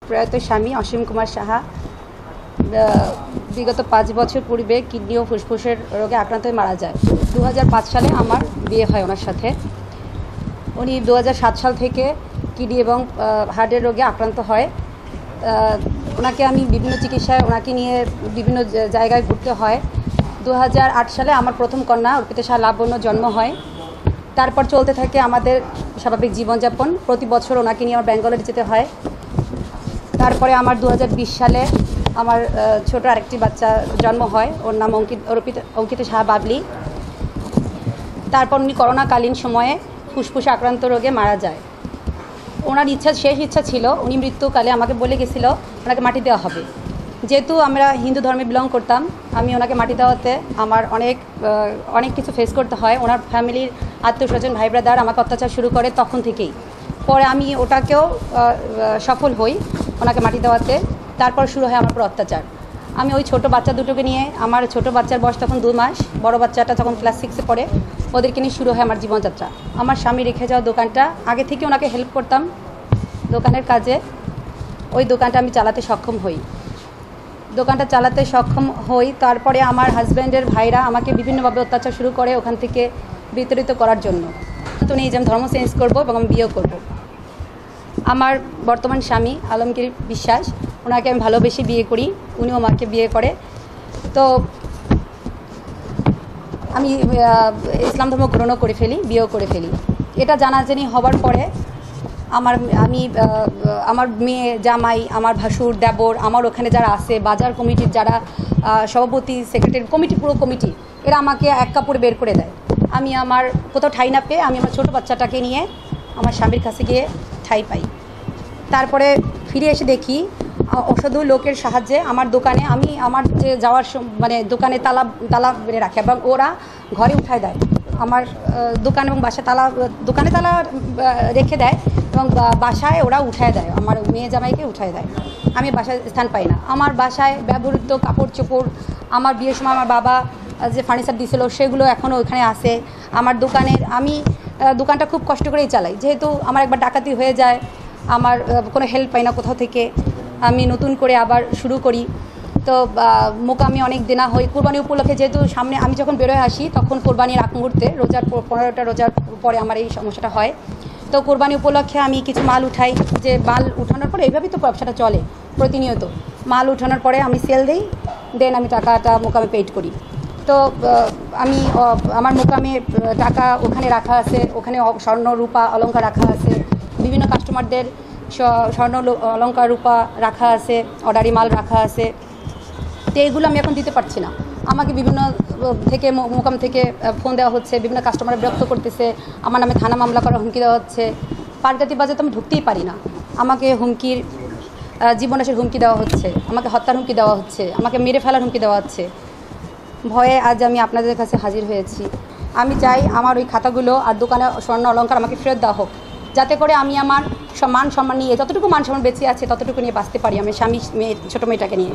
প্রয়াত স্বামী অসীম কুমার সাহা বিগত 5 বছর পূর্বে কিডনি ও ফুসফুসের রোগে আক্রান্ত হয়ে মারা যায়। 2005 সালে আমার বিয়ে হয় ওনার সাথে। উনি 2007 সাল থেকে কিডনি এবং হার্টের রোগে আক্রান্ত হয়। ওনাকে আমি বিভিন্ন চিকিৎসায় ওনাকে নিয়ে বিভিন্ন জায়গায় ঘুরতে হয়। 2008 সালে আমার প্রথম কন্যা অর্পিতা সাহা লাবণ্য জন্ম হয়। তারপর চলতে থাকে আমাদের স্বাভাবিক জীবনযাপন। প্রতি বছর ওনাকে নিয়ে আমার ব্যাঙ্গালোরে যেতে হয়। তারপরে আমার 2020 সালে আমার ছোট আরেকটি বাচ্চা জন্ম হয়, ওর নাম অঙ্কিতা সাহা বাবলি। তারপর উনি করোনাকালীন সময়ে ফুসফুসে আক্রান্ত রোগে মারা যায়। ওনার শেষ ইচ্ছা ছিল, উনি মৃত্যুকালে আমাকে বলে গেছিল ওনাকে মাটি দেওয়া হবে। যেহেতু আমরা হিন্দু ধর্মে বিলং করতাম, আমি ওনাকে মাটি দেওয়াতে আমার অনেক কিছু ফেস করতে হয়। ওনার ফ্যামিলির আত্মীয়স্বজন ভাই ব্রাদার আমাকে অত্যাচার শুরু করে তখন থেকেই। পরে আমি ওটাকেও সফল হই ওনাকে মাটি দেওয়াতে। তারপর শুরু হয় আমার উপর অত্যাচার। আমি ওই ছোটো বাচ্চা দুটোকে নিয়ে, আমার ছোটো বাচ্চার বয়স তখন 2 মাস, বড় বাচ্চাটা তখন ক্লাস 6-এ পড়ে, ওদেরকে নিয়ে শুরু হয় আমার জীবনযাত্রা। আমার স্বামী রেখে যাওয়া দোকানটা, আগে থেকে ওনাকে হেল্প করতাম দোকানের কাজে, ওই দোকানটা আমি চালাতে সক্ষম হই। তারপরে আমার হাজব্যান্ডের ভাইরা আমাকে বিভিন্নভাবে অত্যাচার শুরু করে ওখান থেকে বিতাড়িত করার জন্য। তো নিয়ে যে আমি ধর্ম চেঞ্জ করবো এবং আমি বিয়েও করবো। আমার বর্তমান স্বামী আলমগীর বিশ্বাস, ওনাকে আমি ভালোবেসে বিয়ে করি, উনিও আমাকে বিয়ে করে। তো আমি ইসলাম ধর্ম গ্রহণও করে ফেলি, বিয়েও করে ফেলি। এটা জানাজানি হওয়ার পরে আমার মেয়ে, জামাই, আমার ভাসুর, দেবর, আমার ওখানে যারা আছে, বাজার কমিটির যারা সভাপতি, সেক্রেটারি, পুরো কমিটি, এরা আমাকে এক কাপড়ে বের করে দেয়। আমি আমার কোথাও ঠাঁই না পেয়ে আমি আমার ছোটো বাচ্চাটাকে নিয়ে আমার স্বামীর কাছে গিয়ে ঠাঁই পাই। তারপরে ফিরে এসে দেখি অসাধু লোকের সাহায্যে আমার দোকানে, আমি আমার যে যাওয়ার দোকানে তালা বেড়ে রাখে এবং ওরা ঘরে উঠায় দেয়। আমার দোকান এবং দোকানে তালা রেখে দেয় এবং বাসায় ওরা উঠায় দেয়, আমার মেয়ে জামাইকে উঠায় দেয়। আমি বাসায় স্থান পাই না। আমার বাসায় ব্যবহৃত কাপড় চোপড়, আমার বিয়ের সময় আমার বাবা যে ফার্নিচার দিয়েছিল সেগুলো এখনও ওখানে আছে। আমার আমি দোকানটা খুব কষ্ট করেই চালাই, যেহেতু আমার একবার ডাকাতি হয়ে যায়, আমার কোনো হেল্প পাই না কোথাও থেকে। আমি নতুন করে আবার শুরু করি। তো মোকামি অনেক দেনা হয় কোরবানি উপলক্ষে, যেহেতু সামনে আমি যখন বেরোয় আসি তখন কোরবানির আগ মুহূর্তে রোজার 15টা রোজার পরে আমার এই সমস্যাটা হয়। তো কোরবানি উপলক্ষে আমি কিছু মাল উঠাই, যে মাল উঠানোর পরে এইভাবেই তো ব্যবসাটা চলে প্রতিনিয়ত। মাল উঠানোর পরে আমি সেল দিই, দেন আমি টাকাটা মোকামে পেইড করি। তো আমি আমার মোকামে টাকা ওখানে রাখা আছে, ওখানে স্বর্ণ রূপা অলংকার রাখা আছে, বিভিন্ন কাস্টমারদের স্বর্ণ অলংকার রূপা রাখা আছে, অর্ডারি মাল রাখা আছে। তো এইগুলো আমি এখন দিতে পারছি না। আমাকে বিভিন্ন থেকে মোকাম থেকে ফোন দেওয়া হচ্ছে, বিভিন্ন কাস্টমার বিরক্ত করতেছে, আমার নামে থানা মামলা করার হুমকি দেওয়া হচ্ছে। পাটগাতি বাজারে তো আমি ঢুকতেই পারি না, আমাকে জীবনাশের হুমকি দেওয়া হচ্ছে, আমাকে হত্যার হুমকি দেওয়া হচ্ছে, আমাকে মেরে ফেলার হুমকি দেওয়া হচ্ছে। ভয়ে আজ আমি আপনাদের কাছে হাজির হয়েছি। আমি চাই আমার ওই খাতাগুলো আর দোকানে স্বর্ণ অলংকার আমাকে ফেরত দেওয়া হোক, যাতে করে আমি আমার মান সম্মান নিয়ে, যতটুকু মান সম্মান বেঁচে আছে ততটুকু নিয়ে বাঁচতে পারি, আমি স্বামী, মেয়ে, ছোটো মেয়েটাকে নিয়ে।